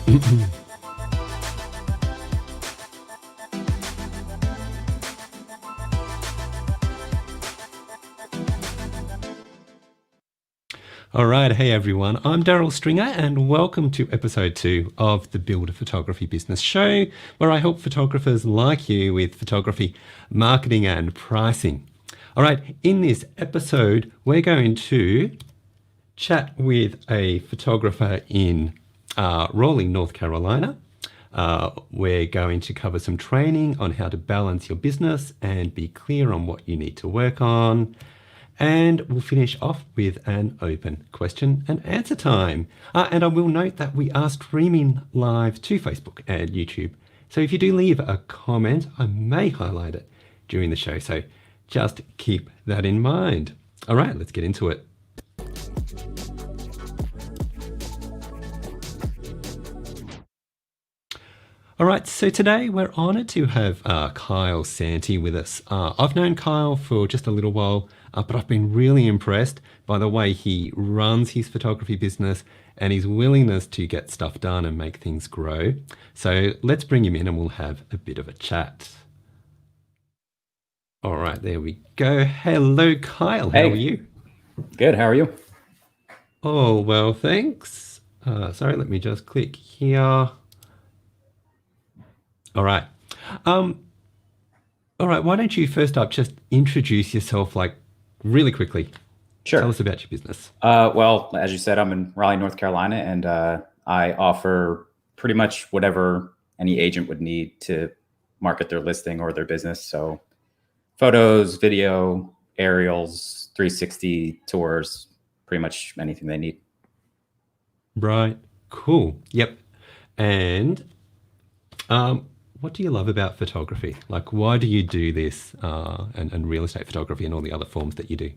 All right, hey everyone, I'm Daryl Stringer and welcome to episode 2 of the Build a Photography Business Show, where I help photographers like you with photography, marketing and pricing. All right, in this episode, we're going to chat with a photographer in Raleigh, North Carolina. We're going to cover some training on how to balance your business and be clear on what you need to work on. And we'll finish off with an open question and answer time. And I will note that we are streaming live to Facebook and YouTube. So if you do leave a comment, I may highlight it during the show. So just keep that in mind. All right, let's get into it. All right, so today we're honoured to have Kyle Santee with us. I've known Kyle for just a little while, but I've been really impressed by the way he runs his photography business and his willingness to get stuff done and make things grow. So let's bring him in and we'll have a bit of a chat. All right, there we go. Hello, Kyle. How are you? Good. How are you? Oh, well, thanks. Sorry, let me just click here. All right. Why don't you first up just introduce yourself really quickly. Sure. Tell us about your business. Well, as you said, I'm in Raleigh, North Carolina, and I offer pretty much whatever any agent would need to market their listing or their business. So photos, video, aerials, 360 tours, pretty much anything they need. Right. Cool. Yep. And what do you love about photography? Like, why do you do this and real estate photography and all the other forms that you do?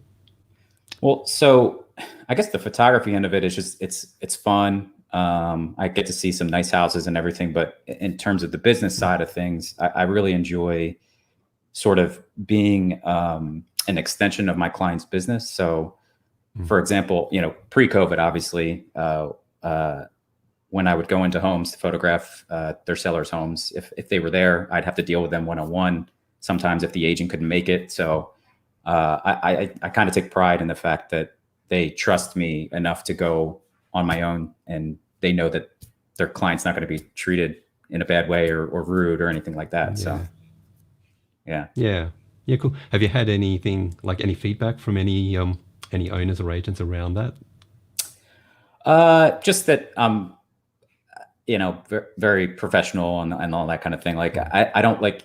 Well, so I guess the photography end of it is just it's fun. I get to see some nice houses and everything, but in terms of the business side of things, I really enjoy sort of being an extension of my client's business. So, for example, pre-COVID, obviously, when I would go into homes to photograph their sellers' homes, if they were there, I'd have to deal with them one-on-one. Sometimes if the agent couldn't make it. So I kind of take pride in the fact that they trust me enough to go on my own, and they know that their client's not going to be treated in a bad way or rude or anything like that. Yeah. So, yeah. Yeah, cool. Have you had anything, like any feedback from any owners or agents around that? Just that very professional and all that kind of thing. Like I don't like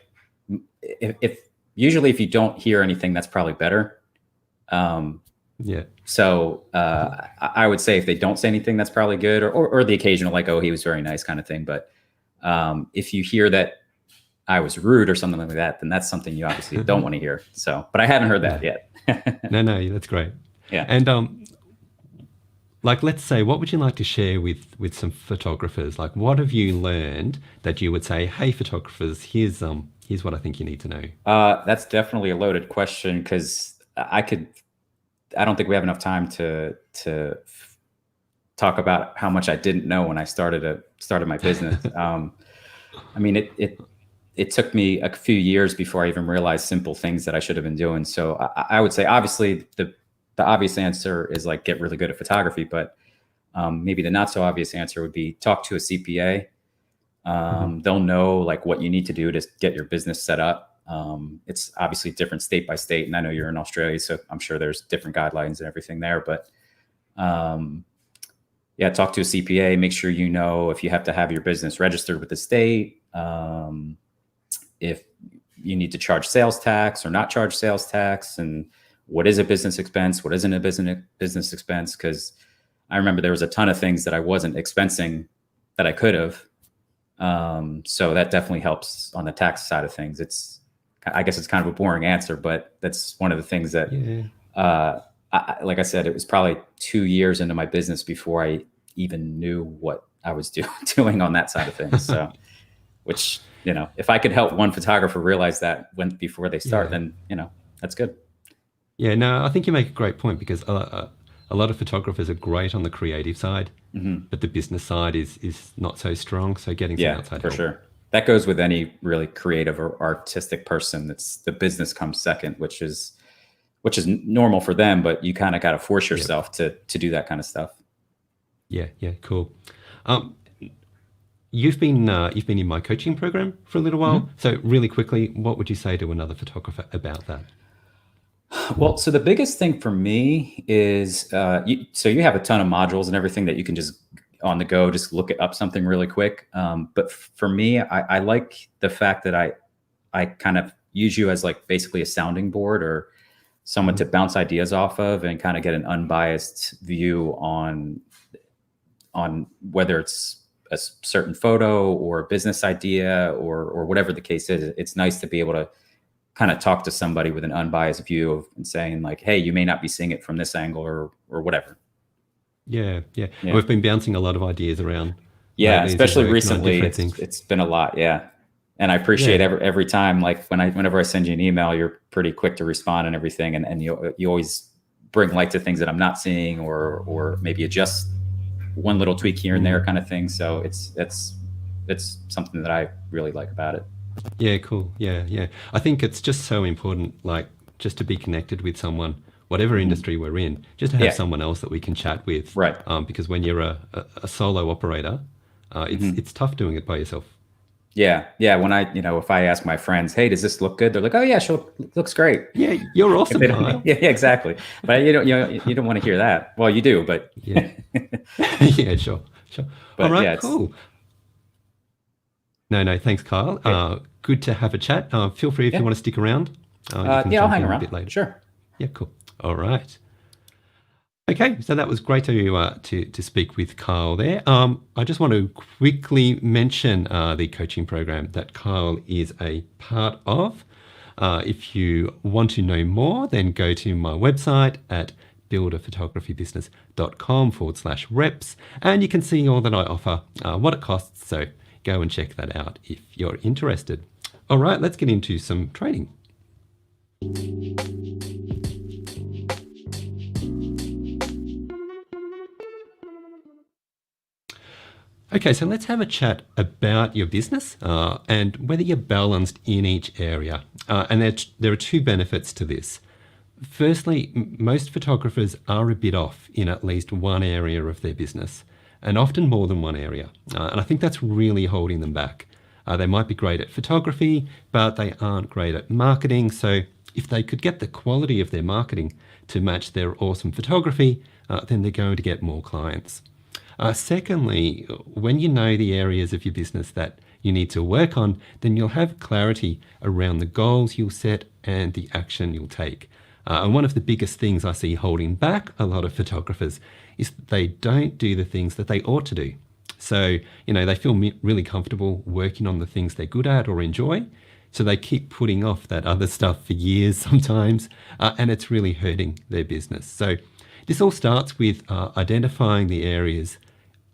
if usually if you don't hear anything, that's probably better. Yeah. So I would say if they don't say anything, that's probably good, or the occasional like, oh, he was very nice kind of thing. But if you hear that I was rude or something like that, then that's something you obviously don't want to hear. So, but I haven't heard that yet. No, that's great. Yeah. And let's say, what would you like to share with some photographers? Like, what have you learned that you would say, hey, photographers, here's what I think you need to know? That's definitely a loaded question, because I don't think we have enough time to talk about how much I didn't know when I started my business. I mean, it took me a few years before I even realized simple things that I should have been doing. So I would say, obviously, the obvious answer is like get really good at photography, but maybe the not so obvious answer would be talk to a CPA. They'll know like what you need to do to get your business set up. It's obviously different state by state, and I know you're in Australia, so I'm sure there's different guidelines and everything there. But yeah, talk to a CPA. Make sure you know if you have to have your business registered with the state, if you need to charge sales tax or not charge sales tax, and what is a business expense, what isn't a business expense. Because I remember there was a ton of things that I wasn't expensing that I could have. So that definitely helps on the tax side of things. I guess it's kind of a boring answer, but that's one of the things that, like I said, it was probably 2 years into my business before I even knew what I was doing on that side of things. So, which, if I could help one photographer realize that before they start, then, that's good. Yeah, no, I think you make a great point, because a lot of photographers are great on the creative side, but the business side is not so strong. So getting some Yeah, outside for help. sure. That goes with any really creative or artistic person. It's the business comes second, which is normal for them, but you kind of got to force Yep. yourself to do that kind of stuff. Yeah, yeah, cool. Um, you've been in my coaching program for a little while. So really quickly, what would you say to another photographer about that? Well, so the biggest thing for me is so you have a ton of modules and everything that you can just on the go, just look up something really quick. But for me, I like the fact that I kind of use you as like basically a sounding board or someone to bounce ideas off of and kind of get an unbiased view on whether it's a certain photo or a business idea or whatever the case is. It's nice to be able to kind of talk to somebody with an unbiased view of and saying like, hey, you may not be seeing it from this angle or whatever. Yeah, yeah. Yeah. We've been bouncing a lot of ideas around Yeah, lately as we're especially working on recently, different things. it's been a lot. Yeah, and I appreciate Yeah. every time. Like whenever I send you an email, you're pretty quick to respond and everything, and you always bring light to things that I'm not seeing, or maybe adjust one little tweak here and there, kind of thing. So it's something that I really like about it. Yeah, cool. Yeah, yeah. I think it's just so important, like just to be connected with someone, whatever industry we're in, just to have Yeah. someone else that we can chat with. Right. Because when you're a solo operator, it's tough doing it by yourself. Yeah, yeah. When if I ask my friends, "Hey, does this look good?" They're like, "Oh yeah, sure, looks great." Yeah, you're If awesome, they don't, Kyle. yeah, exactly. But you don't want to hear that. Well, you do, but Yeah. Yeah, sure, sure. But All right, yeah, cool. No, thanks, Kyle. Good to have a chat. Feel free if Yeah. you want to stick around. You can I'll jump hang in a around. bit later. Sure. Yeah, cool. All right. Okay, so that was great to speak with Kyle there. I just want to quickly mention the coaching program that Kyle is a part of. If you want to know more, then go to my website at builderphotographybusiness.com/reps, and you can see all that I offer, what it costs. So go and check that out if you're interested. All right, let's get into some training. Okay, so let's have a chat about your business and whether you're balanced in each area. And there are two benefits to this. Firstly, most photographers are a bit off in at least one area of their business, and often more than one area. And I think that's really holding them back. They might be great at photography, but they aren't great at marketing. So if they could get the quality of their marketing to match their awesome photography, then they're going to get more clients. Secondly, when you know the areas of your business that you need to work on, then you'll have clarity around the goals you'll set and the action you'll take. And one of the biggest things I see holding back a lot of photographers is that they don't do the things that they ought to do. So, they feel really comfortable working on the things they're good at or enjoy. So they keep putting off that other stuff for years sometimes, and it's really hurting their business. So this all starts with identifying the areas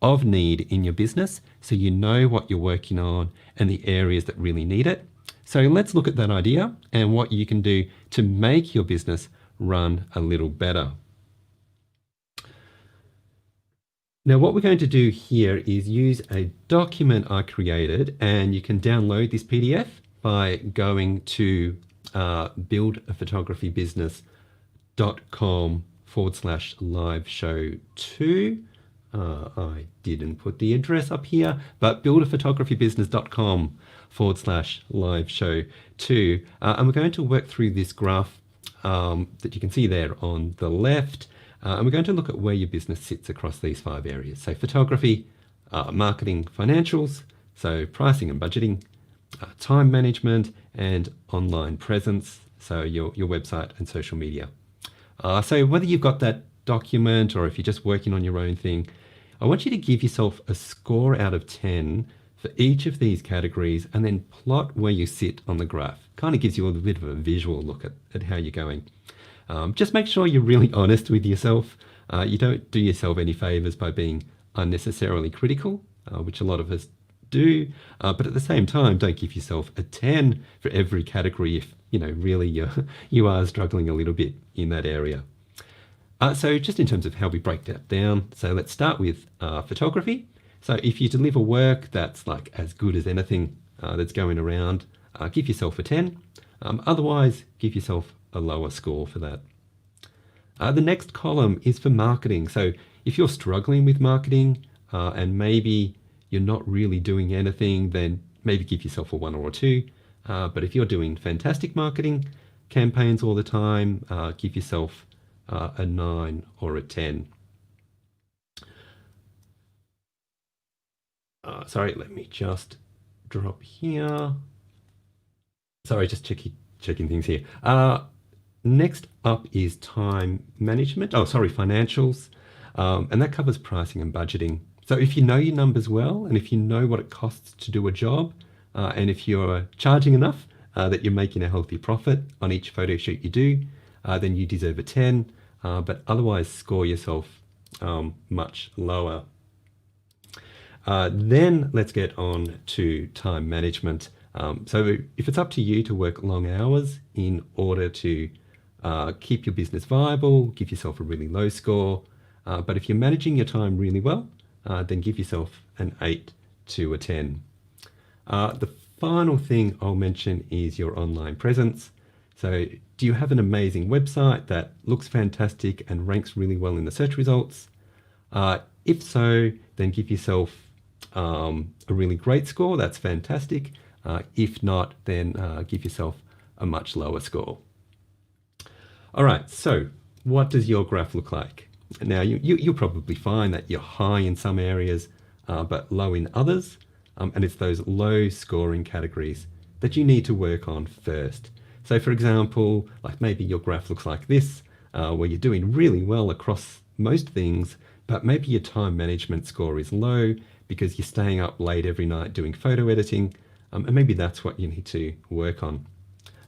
of need in your business so you know what you're working on and the areas that really need it. So let's look at that idea and what you can do to make your business run a little better. Now, what we're going to do here is use a document I created, and you can download this PDF by going to buildaphotographybusiness.com/live show 2. I didn't put the address up here, but buildaphotographybusiness.com/live show 2. And we're going to work through this graph that you can see there on the left. And we're going to look at where your business sits across these 5 areas. So photography, marketing, financials, so pricing and budgeting, time management, and online presence, so your website and social media. So whether you've got that document or if you're just working on your own thing, I want you to give yourself a score out of 10 for each of these categories and then plot where you sit on the graph. Kind of gives you a bit of a visual look at how you're going. Just make sure you're really honest with yourself. You don't do yourself any favors by being unnecessarily critical, which a lot of us do. But at the same time, don't give yourself a 10 for every category if, really you are struggling a little bit in that area. So just in terms of how we break that down, so let's start with photography. So if you deliver work that's like as good as anything that's going around, give yourself a 10. Otherwise, give yourself a lower score for that. The next column is for marketing. So if you're struggling with marketing and maybe you're not really doing anything, then maybe give yourself a 1 or a 2. But if you're doing fantastic marketing campaigns all the time, give yourself a 9 or a 10. Sorry, let me just drop here. Sorry, just checking things here. Next up is time management. Oh, sorry, financials. And that covers pricing and budgeting. So if you know your numbers well, and if you know what it costs to do a job, and if you're charging enough that you're making a healthy profit on each photo shoot you do, then you deserve a 10, but otherwise score yourself much lower. Then let's get on to time management. So if it's up to you to work long hours in order to keep your business viable, give yourself a really low score. But if you're managing your time really well, then give yourself an 8 to a 10. The final thing I'll mention is your online presence. So do you have an amazing website that looks fantastic and ranks really well in the search results? If so, then give yourself a really great score. That's fantastic. If not, then give yourself a much lower score. All right, so what does your graph look like? Now, you'll probably find that you're high in some areas, but low in others. And it's those low scoring categories that you need to work on first. So for example, like maybe your graph looks like this, where you're doing really well across most things, but maybe your time management score is low because you're staying up late every night doing photo editing, and maybe that's what you need to work on.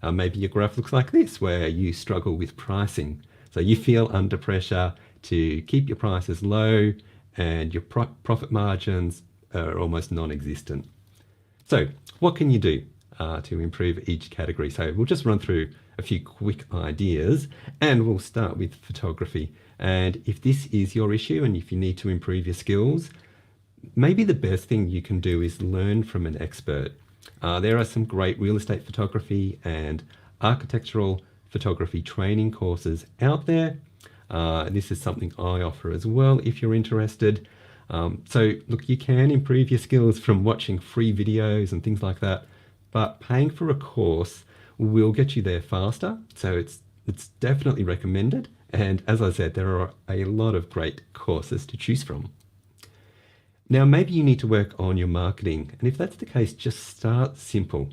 Maybe your graph looks like this, where you struggle with pricing. So you feel under pressure to keep your prices low and your profit margins are almost non-existent. So what can you do to improve each category? So we'll just run through a few quick ideas, and we'll start with photography. And if this is your issue and if you need to improve your skills, maybe the best thing you can do is learn from an expert. There are some great real estate photography and architectural photography training courses out there. This is something I offer as well if you're interested. So look, you can improve your skills from watching free videos and things like that, but paying for a course will get you there faster. So it's definitely recommended. And as I said, there are a lot of great courses to choose from. Now, maybe you need to work on your marketing. And if that's the case, just start simple.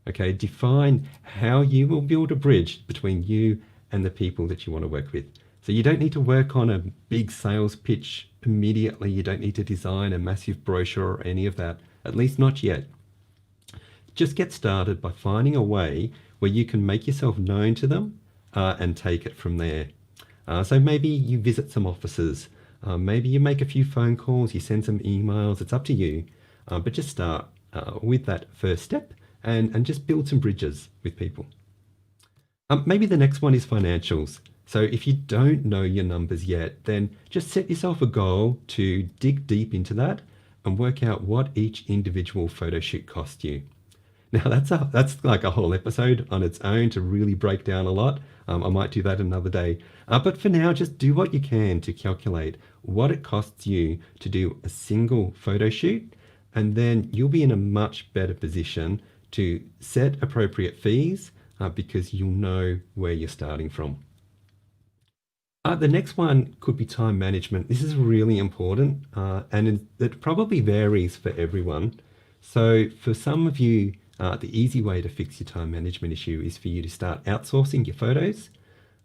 Okay, define how you will build a bridge between you and the people that you want to work with. So you don't need to work on a big sales pitch immediately. You don't need to design a massive brochure or any of that, at least not yet. Just get started by finding a way where you can make yourself known to them and take it from there. So maybe you visit some offices, maybe you make a few phone calls, you send some emails, it's up to you. But just start with that first step and just build some bridges with people. Maybe the next one is financials. So if you don't know your numbers yet, then just set yourself a goal to dig deep into that and work out what each individual photo shoot cost you. Now that's like a whole episode on its own to really break down a lot. I might do that another day. But for now, just do what you can to calculate what it costs you to do a single photo shoot, and then you'll be in a much better position to set appropriate fees because you'll know where you're starting from. The next one could be time management. This is really important and it probably varies for everyone. So for some of you, the easy way to fix your time management issue is for you to start outsourcing your photos,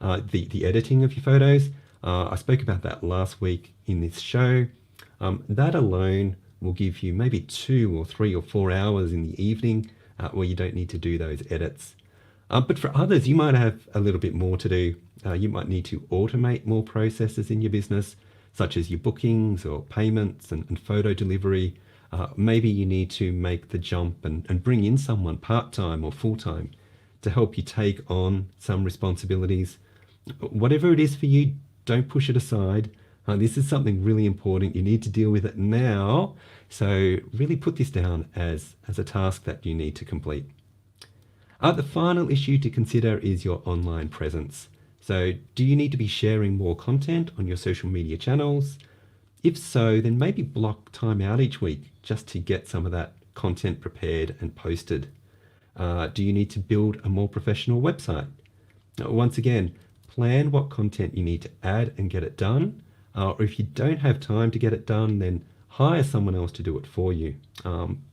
the editing of your photos. I spoke about that last week in this show. That alone will give you maybe 2 or 3 or 4 hours in the evening where you don't need to do those edits. But for others, you might have a little bit more to do. You might need to automate more processes in your business, such as your bookings or payments and photo delivery. Maybe you need to make the jump and bring in someone part-time or full-time to help you take on some responsibilities. Whatever it is for you, Don't push it aside. This is something really important. You need to deal with it now. So really put this down as a task that you need to complete. The final issue to consider is your online presence. So do you need to be sharing more content on your social media channels? If so, then maybe block time out each week just to get some of that content prepared and posted. Do you need to build a more professional website? Once again, plan what content you need to add and get it done. Or if you don't have time to get it done, then hire someone else to do it for you.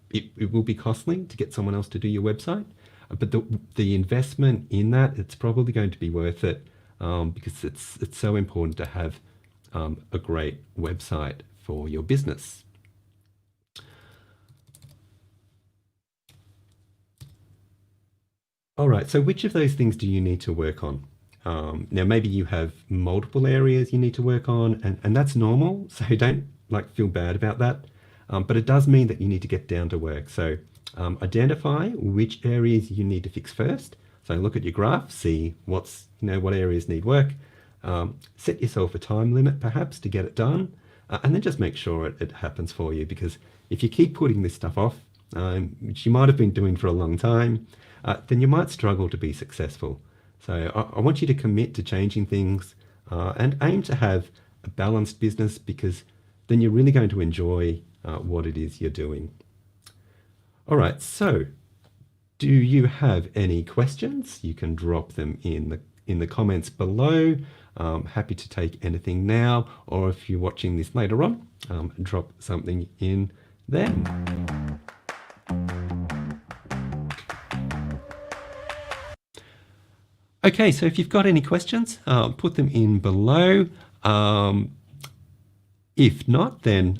It will be costly to get someone else to do your website, but the investment in that, it's probably going to be worth it, because it's so important to have a great website for your business. All right, so which of those things do you need to work on? Now, maybe you have multiple areas you need to work on, and that's normal, so don't feel bad about that. But it does mean that you need to get down to work. So identify which areas you need to fix first. So look at your graph, see what areas need work. Set yourself a time limit perhaps to get it done, and then just make sure it happens for you, because if you keep putting this stuff off, which you might have been doing for a long time, then you might struggle to be successful. So I want you to commit to changing things, and aim to have a balanced business, because then you're really going to enjoy what it is you're doing. All right, so do you have any questions? You can drop them in the comments below. Happy to take anything now, or if you're watching this later on, drop something in there. Okay, so if you've got any questions, put them in below. If not, then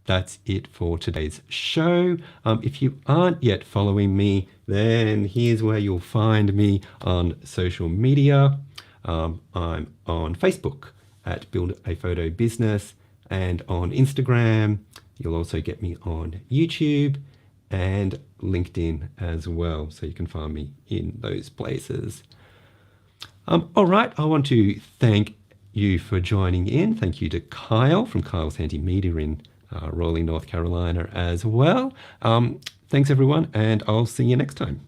that's it for today's show. If you aren't yet following me, then here's where you'll find me on social media. I'm on Facebook at Build a Photo Business, and on Instagram. You'll also get me on YouTube and LinkedIn as well, so you can find me in those places. All right, I want to thank you for joining in. Thank you to Kyle from Kyle Santee Media in Raleigh, North Carolina as well. Thanks everyone, and I'll see you next time.